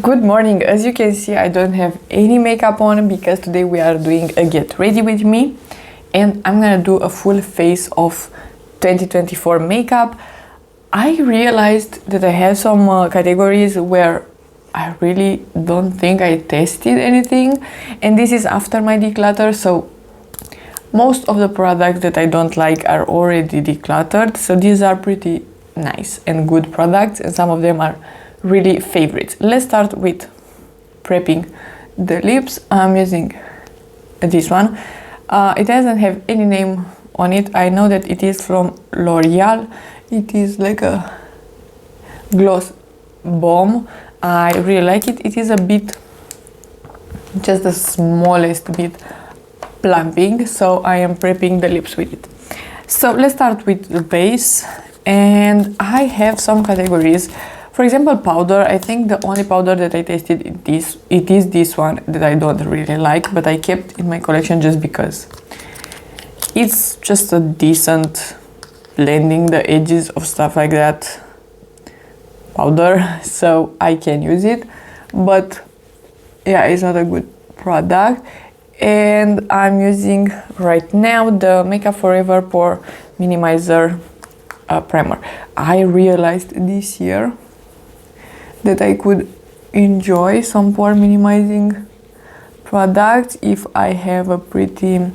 Good morning. As you can see, I don't have any makeup on because today we are doing a get ready with me and I'm gonna do a full face of 2024 makeup. I realized that I have some categories where I really don't think I tested anything, and this is after my declutter, so most of the products that I don't like are already decluttered, so these are pretty nice and good products, and some of them are really favorites. Let's start with prepping the lips. I'm using this one. It doesn't have any name on it. I know that it is from L'Oreal. It is like a gloss bomb. I really like it. It is a bit, just the smallest bit plumping, so I am prepping the lips with it. So let's start with the base, and I have some categories. For example, powder. I think the only powder that I tasted is this one that I don't really like, but I kept in my collection just because it's just a decent blending the edges of stuff like that powder, so I can use it, but yeah, it's not a good product. And I'm using right now the Makeup Forever Pore Minimizer primer. I realized this year that I could enjoy some pore minimizing products if I have a pretty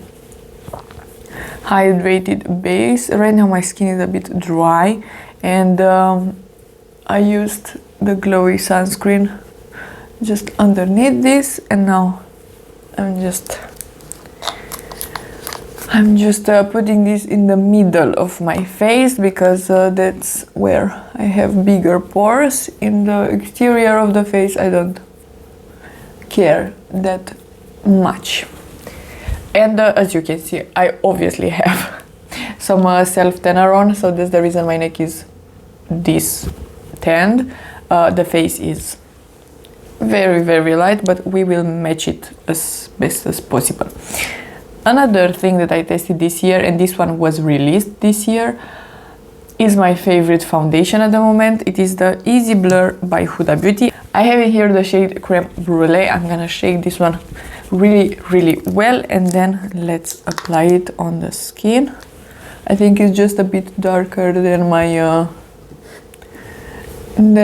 hydrated base. Right now my skin is a bit dry, and I used the Glowy sunscreen just underneath this, and now I'm just putting this in the middle of my face because that's where I have bigger pores. In the exterior of the face I don't care that much. And as you can see, I obviously have some self-tanner on, so that's the reason my neck is this tanned. The face is very, very light, but we will match it as best as possible. Another thing that I tested this year, and this one was released this year, is my favorite foundation at the moment. It is the Easy Blur by Huda Beauty. I have in here the shade Creme Brulee. I'm gonna shake this one really, really well, and then let's apply it on the skin. I think it's just a bit darker than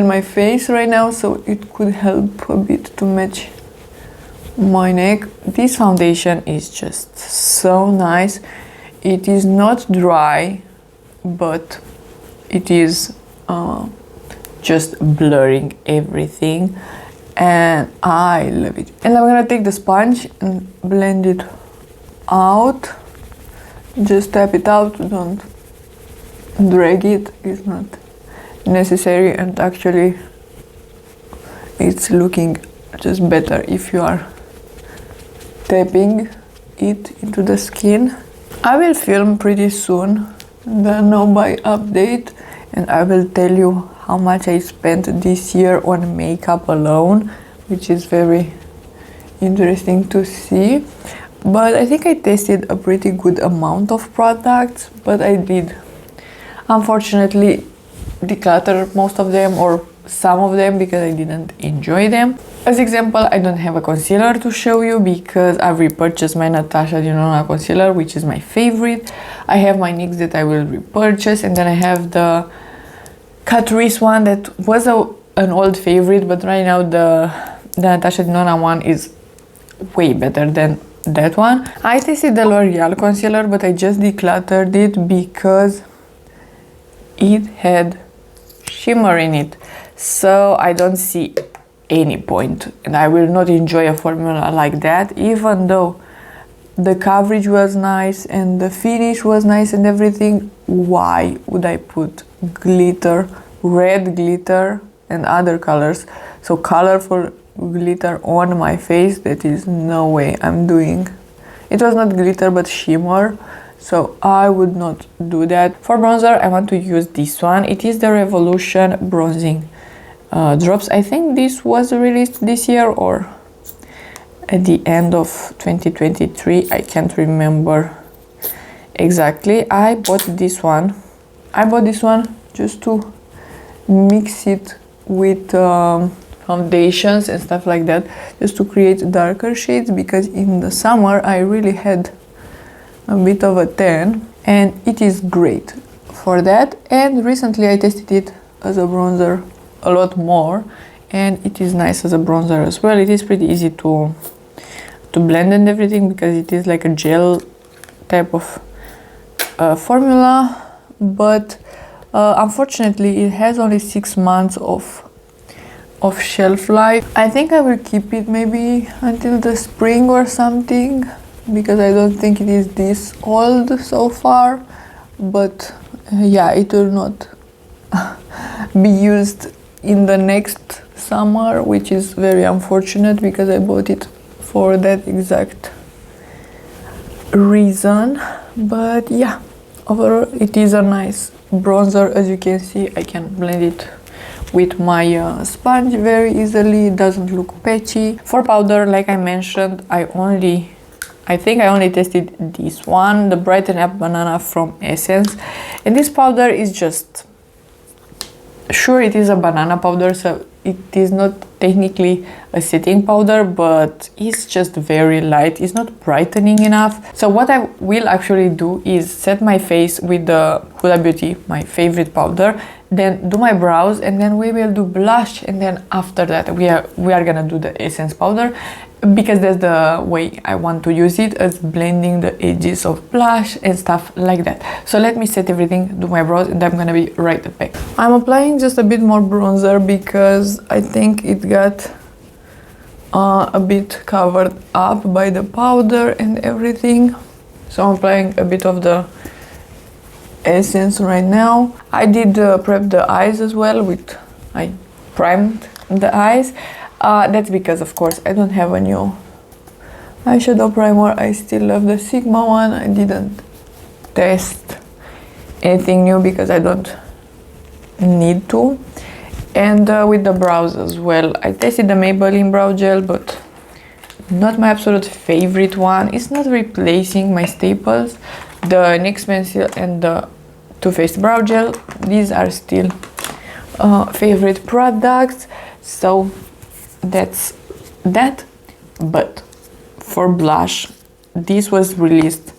my face right now, so it could help a bit to match my neck. This foundation is just so nice. It is not dry, but it is just blurring everything, and I love it. And I'm gonna take the sponge and blend it out. Just tap it out, don't drag it, it's not necessary, and actually it's looking just better if you are tapping it into the skin. I will film pretty soon the no buy update, and I will tell you how much I spent this year on makeup alone, which is very interesting to see. But I think I tested a pretty good amount of products, but I did unfortunately declutter most of them or some of them because I didn't enjoy them. As example, I don't have a concealer to show you because I've repurchased my Natasha Denona concealer, which is my favorite. I have my NYX that I will repurchase, and then I have the Catrice one that was an old favorite, but right now the Natasha Denona one is way better than that one. I tested the L'Oreal concealer, but I just decluttered it because it had shimmer in it, so I don't see any point, and I will not enjoy a formula like that. Even though the coverage was nice and the finish was nice and everything, why would I put glitter, red glitter and other colors, so colorful glitter on my face? That is no way I'm doing. It was not glitter but shimmer, so I would not do that. For bronzer, I want to use this one. It is the Revolution Bronzing Drops. I think this was released this year or at the end of 2023. I can't remember exactly. I bought this one just to mix it with foundations and stuff like that, just to create darker shades, because in the summer I really had a bit of a tan, and it is great for that. And recently I tested it as a bronzer a lot more, and it is nice as a bronzer as well. It is pretty easy to blend and everything, because it is like a gel type of formula, but unfortunately it has only 6 months of shelf life. I think I will keep it maybe until the spring or something, because I don't think it is this old so far, but yeah, it will not be used in the next summer, which is very unfortunate, because I bought it for that exact reason. But yeah, overall it is a nice bronzer. As you can see, I can blend it with my sponge very easily. It doesn't look patchy. For powder, like I mentioned, I think I only tested this one, the Brighten Banana from Essence, and this powder is just, sure, it is a banana powder, so it is not technically a setting powder, but it's just very light. It's not brightening enough. So what I will actually do is set my face with the Huda Beauty, my favorite powder, then do my brows, and then we will do blush, and then after that we are gonna do the Essence powder, because that's the way I want to use it, as blending the edges of blush and stuff like that. So let me set everything, do my brows, and I'm gonna be right back. I'm applying just a bit more bronzer because I think it got a bit covered up by the powder and everything. So I'm applying a bit of the Essence right now. I did prep the eyes as well I primed the eyes. That's because, of course, I don't have a new eyeshadow primer. I still love the Sigma one. I didn't test anything new because I don't need to. And with the brows as well, I tested the Maybelline brow gel, but not my absolute favorite one. It's not replacing my staples, the NYX pencil and the Too Faced brow gel. These are still favorite products, so that's that. But for blush, this was released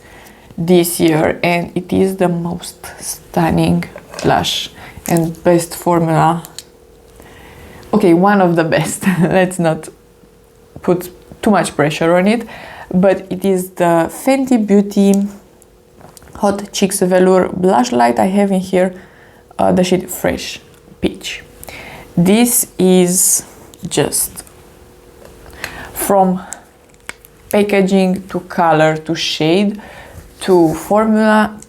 this year, and it is the most stunning blush and best formula. Okay, one of the best. Let's not put too much pressure on it, but it is the Fenty Beauty Hot Cheeks Velour Blush Light. I have in here the shade Fresh Peach. This is just, from packaging to color to shade to formula,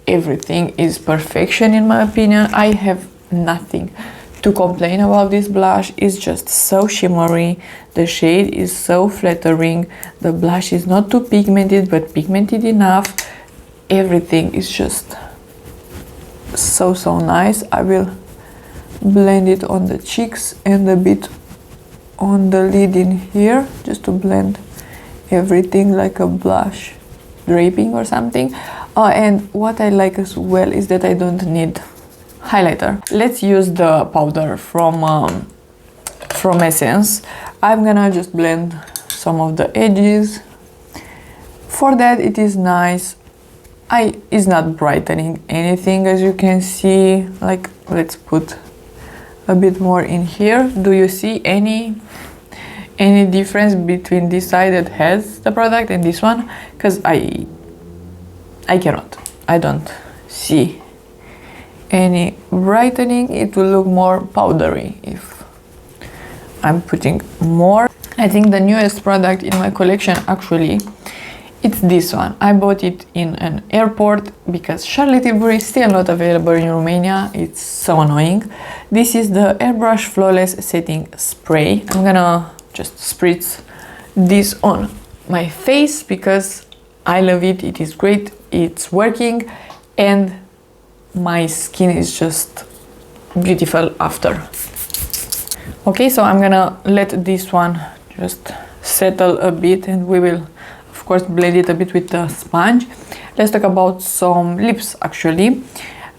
everything is perfection in my opinion. I have nothing to complain about this blush. It's just so shimmery, the shade is so flattering, the blush is not too pigmented but pigmented enough. Everything is just so nice. I will blend it on the cheeks and a bit on the lid in here, just to blend everything like a blush draping or something. And what I like as well is that I don't need highlighter. Let's use the powder from Essence. I'm gonna just blend some of the edges. For that, it is nice. It's not brightening anything, as you can see. Like, let's put a bit more in here. Do you see any difference between this side that has the product and this one? Because I cannot. I don't see any brightening. It will look more powdery if I'm putting more. I think the newest product in my collection, actually, it's this one. I bought it in an airport because Charlotte Tilbury is still not available in Romania. It's so annoying. This is the Airbrush Flawless Setting Spray. I'm gonna just spritz this on my face because I love it. It is great. It's working, and my skin is just beautiful after. Okay, so I'm gonna let this one just settle a bit, and we will of course blend it a bit with the sponge. Let's talk about some lips actually.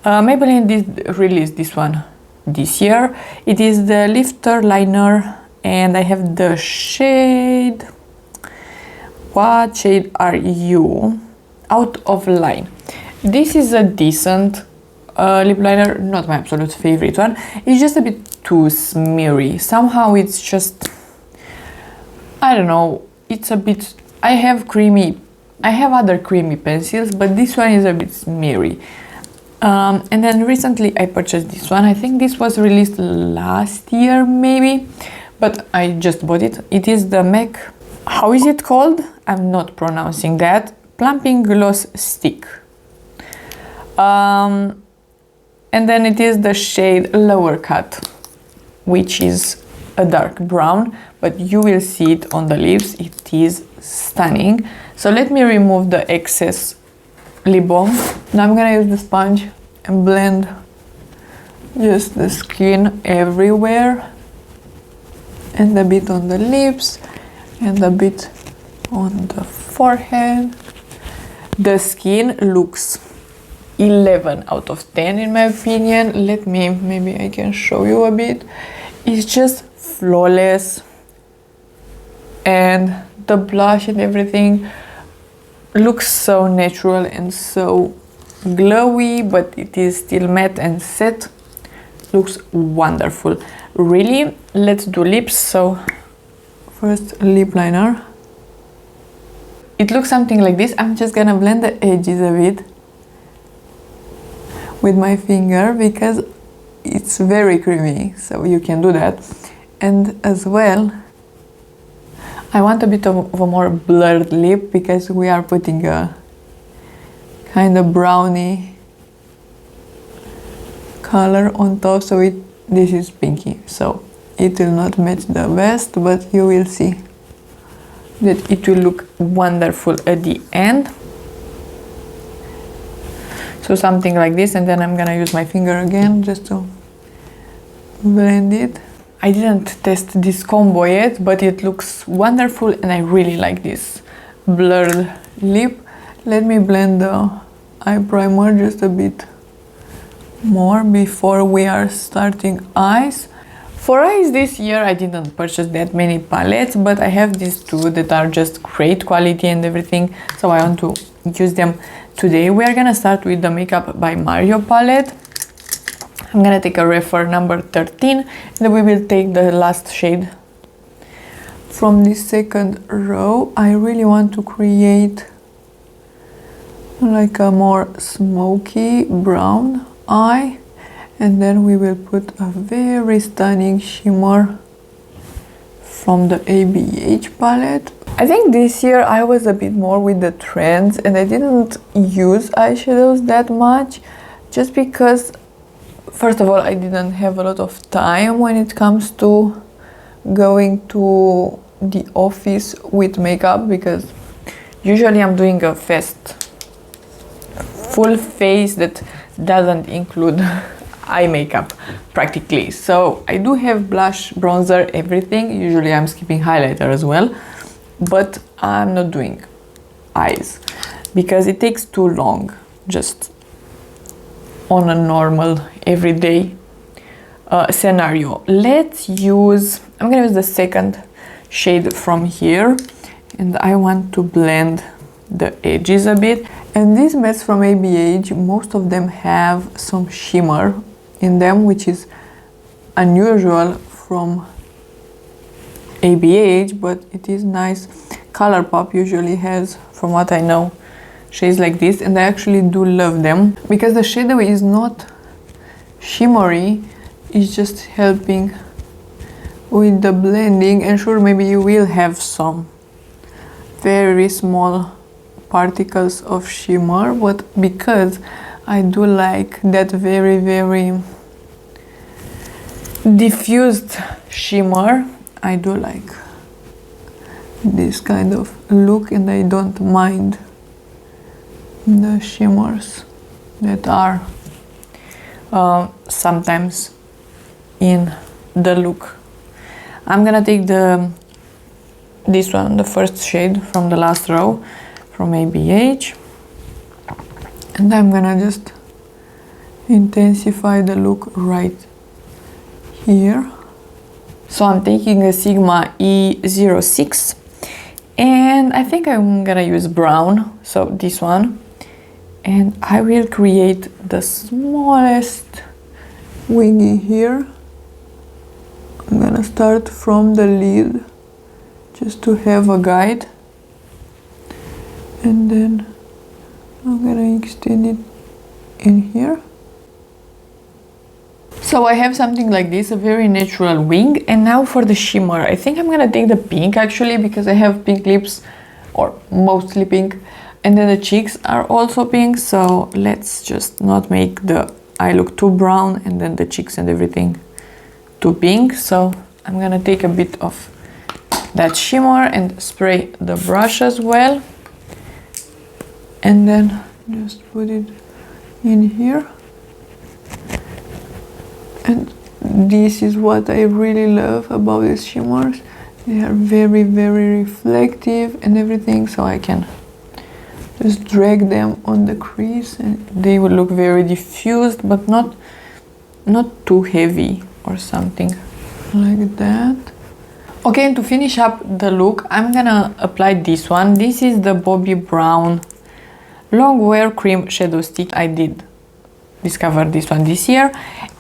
Maybelline did release this one this year. It is the Lifter Liner and I have the shade, what shade are you? Out of Line. This is a decent lip liner, not my absolute favorite one. It's just a bit too smeary. Somehow it's just, I don't know, it's a bit, I have other creamy pencils, but this one is a bit smeary. And then recently I purchased this one. I think this was released last year maybe, but I just bought it. It is the MAC, how is it called? I'm not pronouncing that. Plumping Gloss Stick. And then it is the shade Lower Cut, which is a dark brown, but you will see it on the lips. It is stunning. So let me remove the excess lip balm. Now I'm gonna use the sponge and blend just the skin everywhere, and a bit on the lips and a bit on the forehead. The skin looks 11 out of 10 in my opinion. Maybe I can show you a bit. It's just flawless, and the blush and everything looks so natural and so glowy, but it is still matte and set. Looks wonderful. Really, let's do lips. So first, lip liner. It looks something like this. I'm just gonna blend the edges a bit with my finger because it's very creamy, so you can do that. And as well, I want a bit of a more blurred lip because we are putting a kind of brownie color on top, so this is pinky, so it will not match the best, but you will see that it will look wonderful at the end. So something like this, and then I'm gonna use my finger again just to blend it. I didn't test this combo yet, but it looks wonderful and I really like this blurred lip. Let me blend the eye primer just a bit more before we are starting eyes. For eyes this year I didn't purchase that many palettes, but I have these two that are just great quality and everything, so I want to use them today. We are gonna start with the Makeup by Mario palette. I'm gonna take a Rephr number 13, and then we will take the last shade from this second row. I really want to create like a more smoky brown eye, and then we will put a very stunning shimmer from the ABH palette. I think this year I was a bit more with the trends and I didn't use eyeshadows that much, just because first of all I didn't have a lot of time when it comes to going to the office with makeup, because usually I'm doing a fast full face that doesn't include eye makeup practically. So I do have blush, bronzer, everything. Usually I'm skipping highlighter as well, but I'm not doing eyes because it takes too long just on a normal everyday scenario. I'm gonna use the second shade from here, and I want to blend the edges a bit. And these mattes from ABH, most of them have some shimmer in them, which is unusual from ABH, but it is nice. ColourPop usually has, from what I know, shades like this, and I actually do love them because the shadow is not shimmery, it's just helping with the blending. And sure, maybe you will have some very small particles of shimmer, but because I do like that very, very diffused shimmer, I do like this kind of look, and I don't mind the shimmers that are sometimes in the look. I'm gonna take this one, the first shade from the last row from ABH, and I'm gonna just intensify the look right here. So I'm taking a Sigma E06 and I think I'm gonna use brown, so this one, and I will create the smallest wingy here. I'm gonna start from the lid just to have a guide, and then I'm gonna extend it in here. So I have something like this, a very natural wing. And now for the shimmer, I think I'm gonna take the pink actually, because I have pink lips, or mostly pink, and then the cheeks are also pink, so let's just not make the eye look too brown and then the cheeks and everything too pink. So I'm gonna take a bit of that shimmer and spray the brush as well, and then just put it in here. And this is what I really love about these shimmers. They are very, very reflective and everything, so I can just drag them on the crease and they will look very diffused, but not too heavy or something like that. Okay, and to finish up the look, I'm gonna apply this one. This is the Bobbi Brown Long Wear Cream Shadow Stick. I did discover this one this year,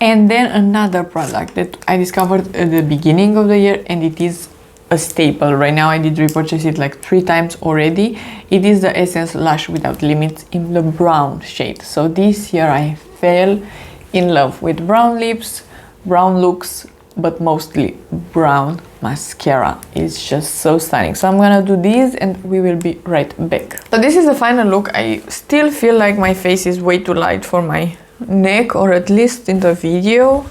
and then another product that I discovered at the beginning of the year, and it is a staple right now. I did repurchase it like 3 times already. It is the Essence Lash Without Limits in the brown shade. So this year I fell in love with brown lips, brown looks, but mostly brown mascara. It's just so stunning. So I'm gonna do this and we will be right back. So this is the final look. I still feel like my face is way too light for my neck, or at least in the video.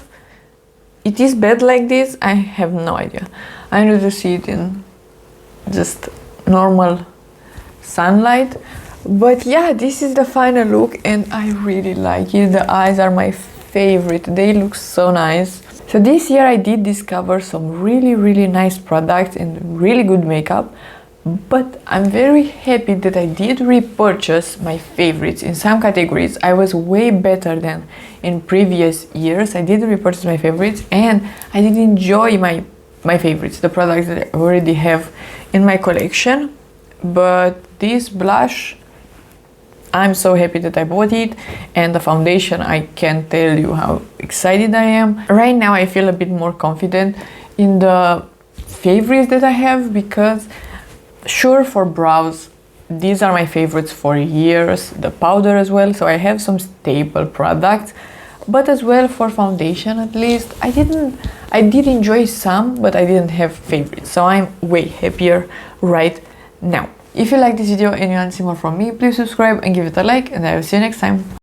It is bad like this, I have no idea. I need to see it in just normal sunlight. But yeah, this is the final look and I really like it. The eyes are my favorite. They look so nice. So this year I did discover some really nice products and really good makeup, but I'm very happy that I did repurchase my favorites. In some categories I was way better than in previous years. I did repurchase my favorites and I did enjoy my favorites, the products that I already have in my collection. But this blush, I'm so happy that I bought it, and the foundation, I can't tell you how excited I am. Right now I feel a bit more confident in the favorites that I have, because sure, for brows, these are my favorites for years, the powder as well, so I have some staple products. But as well for foundation, at least, I did enjoy some, but I didn't have favorites, so I'm way happier right now. If you like this video and you want to see more from me, please subscribe and give it a like, and I will see you next time.